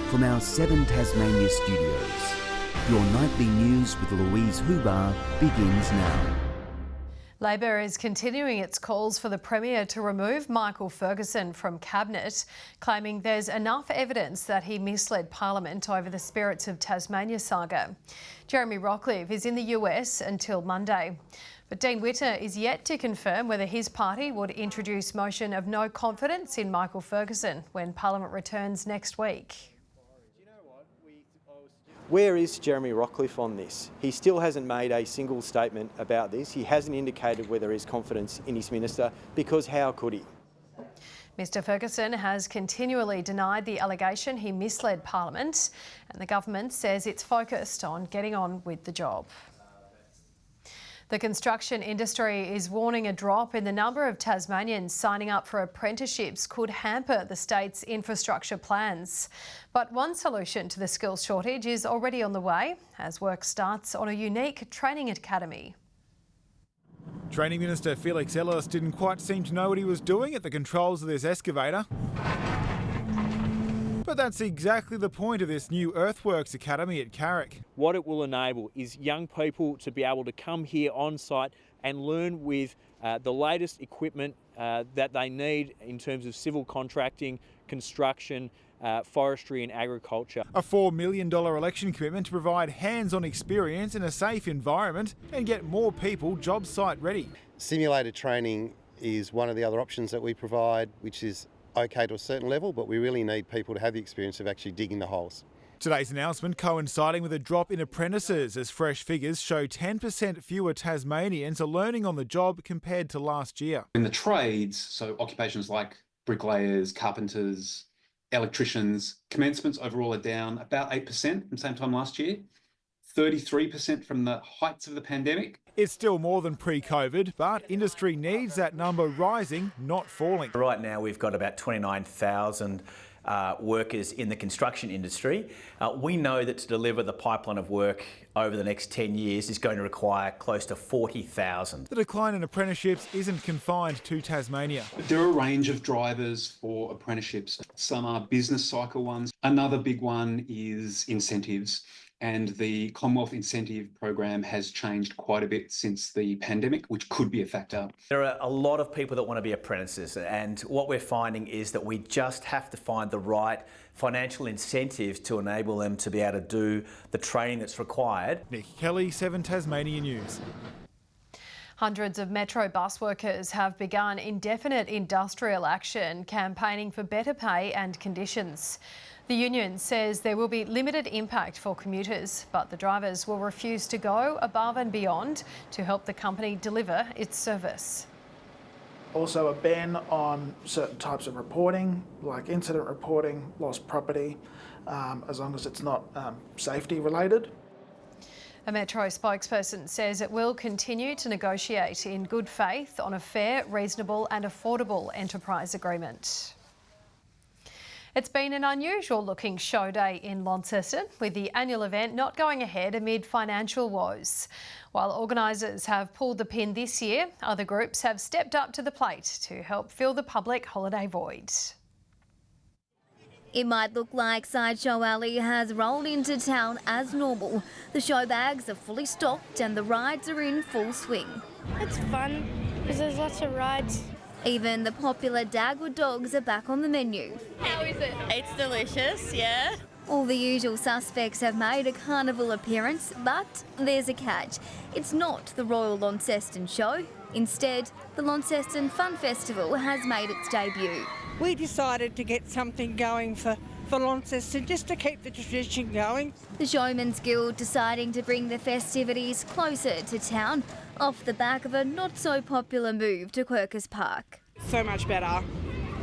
from our 7 Tasmania studios. Your nightly news with Louise Hubar begins now. Labor is continuing its calls for the Premier to remove Michael Ferguson from Cabinet, claiming there's enough evidence that he misled Parliament over the Spirits of Tasmania saga. Jeremy Rockliff is in the US until Monday. But Dean Witter is yet to confirm whether his party would introduce motion of no confidence in Michael Ferguson when Parliament returns next week. Where is Jeremy Rockliff on this? He still hasn't made a single statement about this. He hasn't indicated whether he's confident in his minister, because how could he? Mr Ferguson has continually denied the allegation he misled Parliament, and the government says it's focused on getting on with the job. The construction industry is warning a drop in the number of Tasmanians signing up for apprenticeships could hamper the state's infrastructure plans. But one solution to the skills shortage is already on the way as work starts on a unique training academy. Training Minister Felix Ellis didn't quite seem to know what he was doing at the controls of this excavator. But that's exactly the point of this new Earthworks Academy at Carrick. What it will enable is young people to be able to come here on site and learn with the latest equipment that they need in terms of civil contracting, construction, forestry and agriculture. A $4 million election commitment to provide hands-on experience in a safe environment and get more people job site ready. Simulated training is one of the other options that we provide, which is okay to a certain level, but we really need people to have the experience of actually digging the holes. Today's announcement coinciding with a drop in apprentices as fresh figures show 10% fewer Tasmanians are learning on the job compared to last year. In the trades, so occupations like bricklayers, carpenters, electricians, commencements overall are down about 8% from the same time last year, 33% from the heights of the pandemic. It's still more than pre-COVID, but industry needs that number rising, not falling. Right now we've got about 29,000 workers in the construction industry. We know that to deliver the pipeline of work over the next 10 years is going to require close to 40,000. The decline in apprenticeships isn't confined to Tasmania. There are a range of drivers for apprenticeships. Some are business cycle ones. Another big one is incentives. And the Commonwealth Incentive Program has changed quite a bit since the pandemic, which could be a factor. There are a lot of people that want to be apprentices, and what we're finding is that we just have to find the right financial incentives to enable them to be able to do the training that's required. Nick Kelly, 7 Tasmania News. Hundreds of Metro bus workers have begun indefinite industrial action, campaigning for better pay and conditions. The union says there will be limited impact for commuters, but the drivers will refuse to go above and beyond to help the company deliver its service. Also a ban on certain types of reporting, like incident reporting, lost property, as long as it's not safety related. A Metro spokesperson says it will continue to negotiate in good faith on a fair, reasonable and affordable enterprise agreement. It's been an unusual-looking show day in Launceston, with the annual event not going ahead amid financial woes. While organisers have pulled the pin this year, other groups have stepped up to the plate to help fill the public holiday void. It might look like Sideshow Alley has rolled into town as normal. The show bags are fully stocked and the rides are in full swing. It's fun because there's lots of rides. Even the popular Dagwood dogs are back on the menu. How is it? It's delicious, yeah. All the usual suspects have made a carnival appearance, but there's a catch. It's not the Royal Launceston Show. Instead, the Launceston Fun Festival has made its debut. We decided to get something going for Launceston, just to keep the tradition going. The Showman's Guild deciding to bring the festivities closer to town, off the back of a not-so-popular move to Quercus Park. So much better,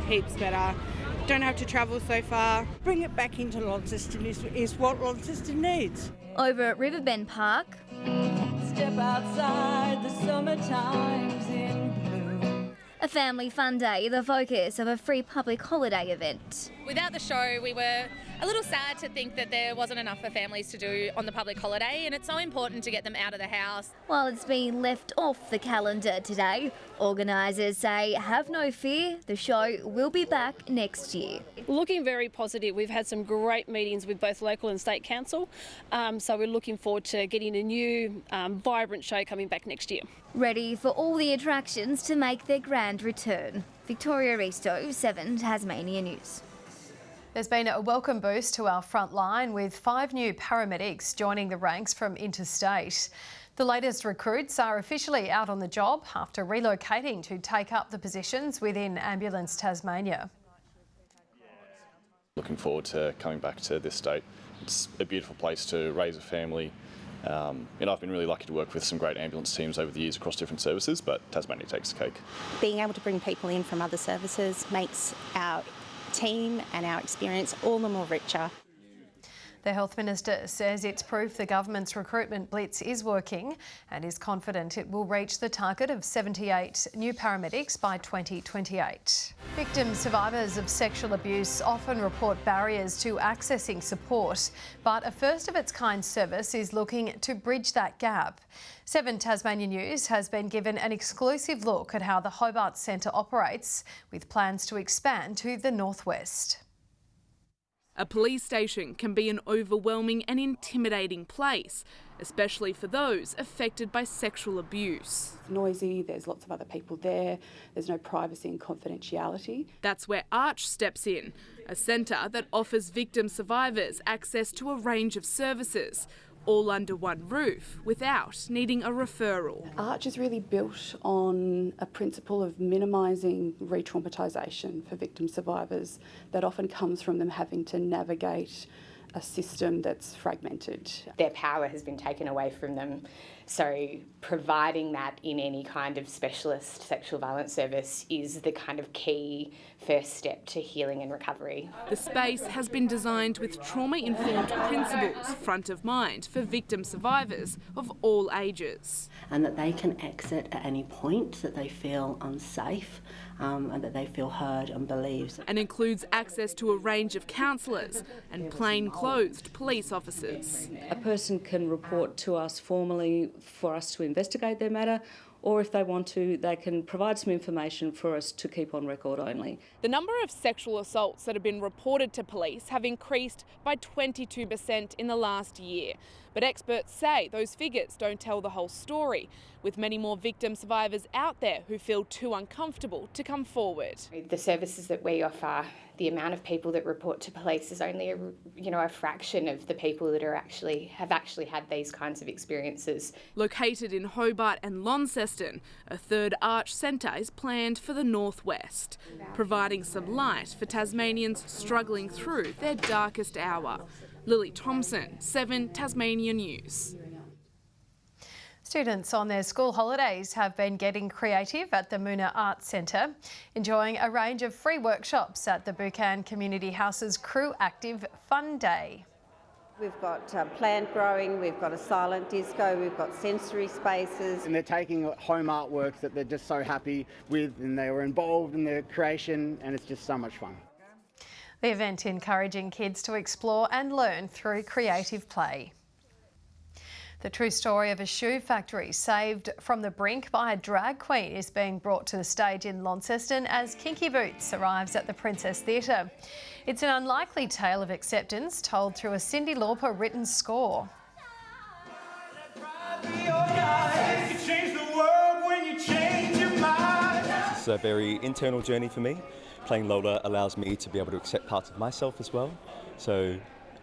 heaps better. Don't have to travel so far. Bring it back into Launceston is what Launceston needs. Over at Riverbend Park, step outside, the summertime's in bloom. A family fun day, the focus of a free public holiday event. Without the show, we were a little sad to think that there wasn't enough for families to do on the public holiday, and it's so important to get them out of the house. While it's been left off the calendar today, organisers say have no fear, the show will be back next year. Looking very positive. We've had some great meetings with both local and state council, so we're looking forward to getting a new vibrant show coming back next year. Ready for all the attractions to make their grand return. Victoria Risto, 7 Tasmania News. There's been a welcome boost to our front line with 5 new paramedics joining the ranks from interstate. The latest recruits are officially out on the job after relocating to take up the positions within Ambulance Tasmania. Looking forward to coming back to this state. It's a beautiful place to raise a family. And I've been really lucky to work with some great ambulance teams over the years across different services, but Tasmania takes the cake. Being able to bring people in from other services makes our team and our experience all the more richer. The Health Minister says it's proof the government's recruitment blitz is working and is confident it will reach the target of 78 new paramedics by 2028. Victim survivors of sexual abuse often report barriers to accessing support, but a first-of-its-kind service is looking to bridge that gap. 7 Tasmania News has been given an exclusive look at how the Hobart Centre operates, with plans to expand to the northwest. A police station can be an overwhelming and intimidating place, especially for those affected by sexual abuse. It's noisy, there's lots of other people there, there's no privacy and confidentiality. That's where Arch steps in, a centre that offers victim survivors access to a range of services, all under one roof, without needing a referral. Arch is really built on a principle of minimising re-traumatisation for victim survivors that often comes from them having to navigate a system that's fragmented. Their power has been taken away from them, so providing that in any kind of specialist sexual violence service is the kind of key first step to healing and recovery. The space has been designed with trauma-informed principles front of mind for victim survivors of all ages. And that they can exit at any point that they feel unsafe and that they feel heard and believed. And includes access to a range of counsellors and plain-clothed police officers. A person can report to us formally for us to investigate their matter, or if they want to, they can provide some information for us to keep on record only. The number of sexual assaults that have been reported to police have increased by 22% in the last year. But experts say those figures don't tell the whole story, with many more victim survivors out there who feel too uncomfortable to come forward. The services that we offer, the amount of people that report to police is only a fraction of the people that have actually had these kinds of experiences. Located in Hobart and Launceston, a third Arch centre is planned for the northwest, providing some light for Tasmanians struggling through their darkest hour. Lily Thompson, 7 Tasmania News. Students on their school holidays have been getting creative at the Moona Arts Centre, enjoying a range of free workshops at the Buchan Community House's Crew Active Fun Day. We've got plant growing, we've got a silent disco, we've got sensory spaces. And they're taking home artwork that they're just so happy with, and they were involved in their creation, and it's just so much fun. The event encouraging kids to explore and learn through creative play. The true story of a shoe factory saved from the brink by a drag queen is being brought to the stage in Launceston as Kinky Boots arrives at the Princess Theatre. It's an unlikely tale of acceptance told through a Cyndi Lauper written score. It's a very internal journey for me. Playing Lola allows me to be able to accept parts of myself as well. So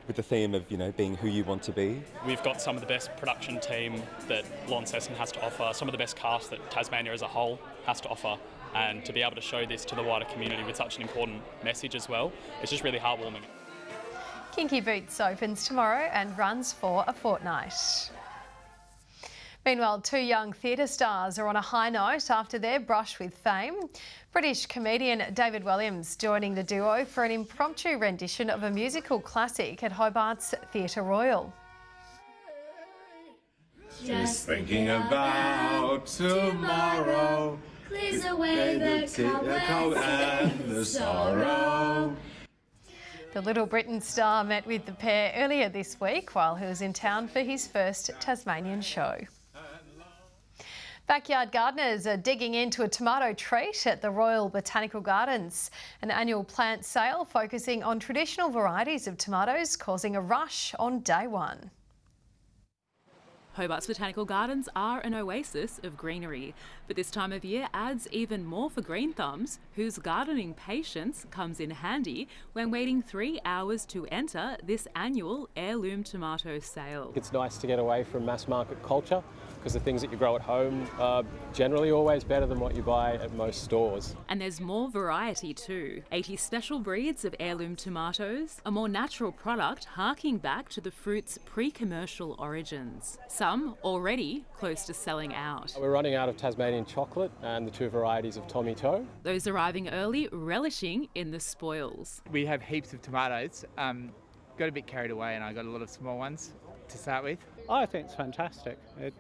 with the theme of, being who you want to be. We've got some of the best production team that Launceston has to offer, some of the best cast that Tasmania as a whole has to offer, and to be able to show this to the wider community with such an important message as well, it's just really heartwarming. Kinky Boots opens tomorrow and runs for a fortnight. Meanwhile, 2 young theatre stars are on a high note after their brush with fame. British comedian David Williams joining the duo for an impromptu rendition of a musical classic at Hobart's Theatre Royal. Just thinking about tomorrow clears away the cold and the sorrow. The Little Britain star met with the pair earlier this week while he was in town for his first Tasmanian show. Backyard gardeners are digging into a tomato treat at the Royal Botanical Gardens. An annual plant sale focusing on traditional varieties of tomatoes causing a rush on day one. Hobart's Botanical Gardens are an oasis of greenery, but this time of year adds even more for green thumbs, whose gardening patience comes in handy when waiting 3 hours to enter this annual heirloom tomato sale. It's nice to get away from mass market culture because the things that you grow at home are generally always better than what you buy at most stores. And there's more variety too. 80 special breeds of heirloom tomatoes, a more natural product harking back to the fruit's pre-commercial origins. Some already close to selling out. We're running out of Tasmanian chocolate and the 2 varieties of Tommy Toe. Those arriving early relishing in the spoils. We have heaps of tomatoes. Got a bit carried away and I got a lot of small ones to start with. I think it's fantastic. It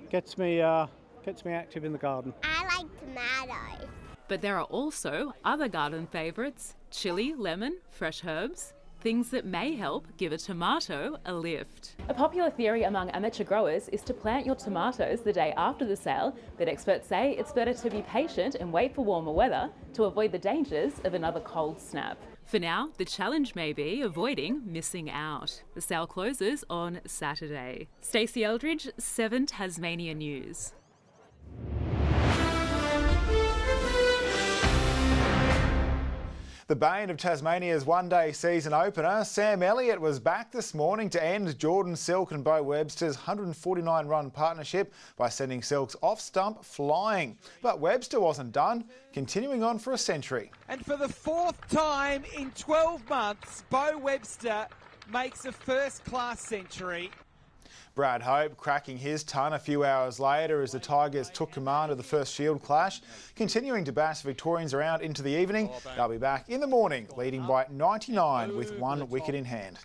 gets me active in the garden. I like tomatoes. But there are also other garden favourites: chilli, lemon, fresh herbs, things that may help give a tomato a lift. A popular theory among amateur growers is to plant your tomatoes the day after the sale, but experts say it's better to be patient and wait for warmer weather to avoid the dangers of another cold snap. For now, the challenge may be avoiding missing out. The sale closes on Saturday. Stacey Eldridge, 7 Tasmania News. The bane of Tasmania's one-day season opener, Sam Elliott, was back this morning to end Jordan Silk and Bo Webster's 149-run partnership by sending Silks off-stump flying. But Webster wasn't done, continuing on for a century. And for the 4th time in 12 months, Bo Webster makes a first-class century. Brad Hope cracking his ton a few hours later as the Tigers took command of the first Shield clash. Continuing to bash Victorians around into the evening, they'll be back in the morning, leading by 99 with 1 wicket in hand.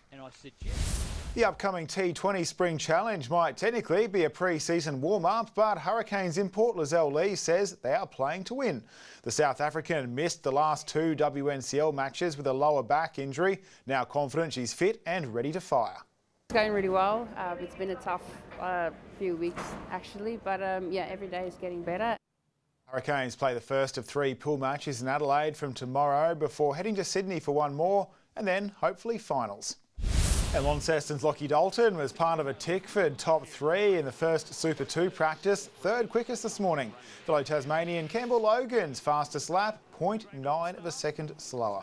The upcoming T20 Spring Challenge might technically be a pre-season warm-up, but Hurricanes import Lizelle Lee says they are playing to win. The South African missed the last 2 WNCL matches with a lower back injury, now confident she's fit and ready to fire. It's going really well. It's been a tough few weeks actually, but yeah, every day is getting better. Hurricanes play the first of 3 pool matches in Adelaide from tomorrow before heading to Sydney for 1 more and then hopefully finals. And Launceston's Lockie Dalton was part of a Tickford top 3 in the first Super 2 practice, 3rd quickest this morning. Fellow Tasmanian Campbell Logan's fastest lap, 0.9 of a second slower.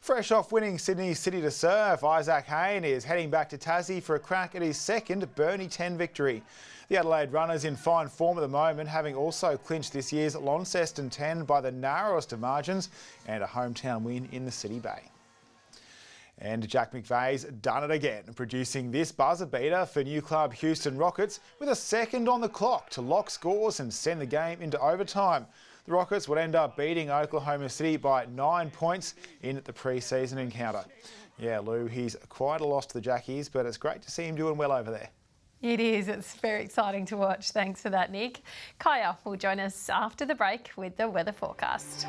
Fresh off winning Sydney's City to Surf, Isaac Hayne is heading back to Tassie for a crack at his 2nd Burnie 10 victory. The Adelaide runners in fine form at the moment, having also clinched this year's Launceston 10 by the narrowest of margins and a hometown win in the City Bay. And Jack McVeigh's done it again, producing this buzzer beater for new club Houston Rockets with a 2nd on the clock to lock scores and send the game into overtime. The Rockets would end up beating Oklahoma City by 9 points in the pre-season encounter. Yeah, Lou, he's quite a loss to the Jackies, but it's great to see him doing well over there. It is. It's very exciting to watch. Thanks for that, Nick. Kaya will join us after the break with the weather forecast.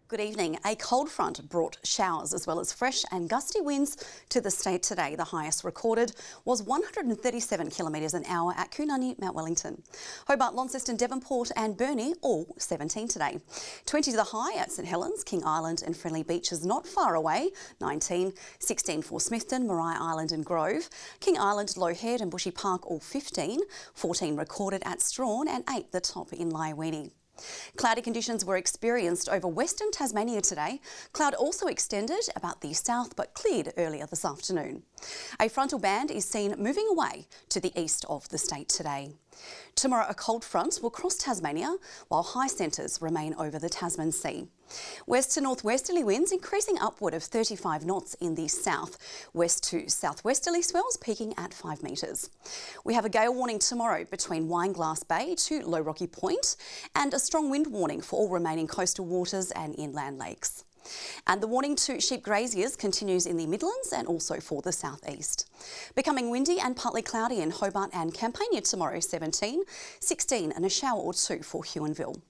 Good evening. A cold front brought showers as well as fresh and gusty winds to the state today. The highest recorded was 137 kilometres an hour at Coonunny, Mount Wellington. Hobart, Launceston, Devonport and Burnie all 17 today. 20 to the high at St Helens, King Island and Friendly Beaches not far away, 19. 16 for Smithton, Maria Island and Grove. King Island, Low Head and Bushy Park all 15. 14 recorded at Strawn and 8 the top in Lyweenie. Cloudy conditions were experienced over Western Tasmania today. Cloud also extended about the south but cleared earlier this afternoon. A frontal band is seen moving away to the east of the state today. Tomorrow a cold front will cross Tasmania while high centres remain over the Tasman Sea. West to northwesterly winds increasing upward of 35 knots in the south. West to southwesterly swells peaking at 5 metres. We have a gale warning tomorrow between Wineglass Bay to Low Rocky Point and a strong wind warning for all remaining coastal waters and inland lakes. And the warning to sheep graziers continues in the Midlands and also for the southeast. Becoming windy and partly cloudy in Hobart and Campania tomorrow, 17, 16 and a shower or two for Huonville.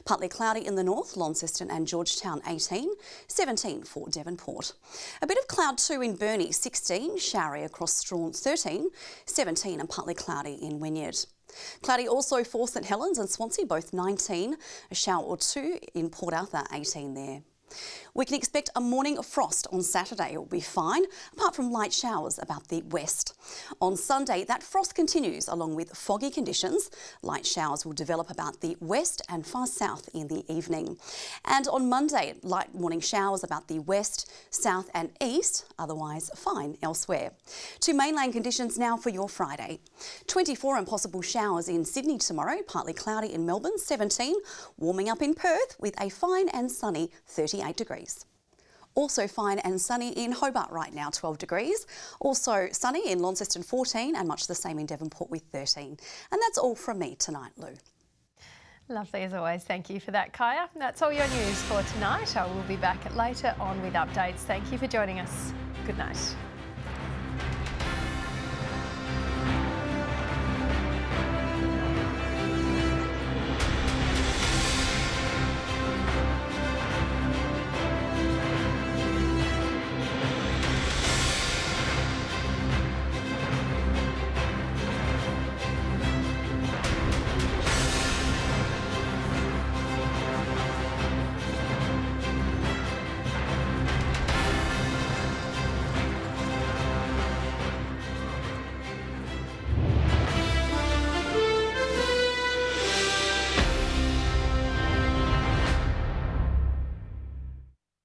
Partly cloudy in the north, Launceston and Georgetown 18, 17 for Devonport. A bit of cloud too in Burnie, 16, showery across Strawn 13, 17 and partly cloudy in Wynyard. Cloudy also for St Helens and Swansea, both 19, a shower or two in Port Arthur, 18 there. We can expect a morning frost on Saturday. It will be fine, apart from light showers about the west. On Sunday, that frost continues along with foggy conditions. Light showers will develop about the west and far south in the evening. And on Monday, light morning showers about the west, south and east, otherwise fine elsewhere. To mainland conditions now for your Friday. 24 and possible showers in Sydney tomorrow, partly cloudy in Melbourne, 17, warming up in Perth with a fine and sunny 38 degrees. Also fine and sunny in Hobart right now, 12 degrees. Also sunny in Launceston, 14, and much the same in Devonport with 13. And that's all from me tonight, Lou. Lovely as always. Thank you for that, Kaya. That's all your news for tonight. I will be back later on with updates. Thank you for joining us. Good night.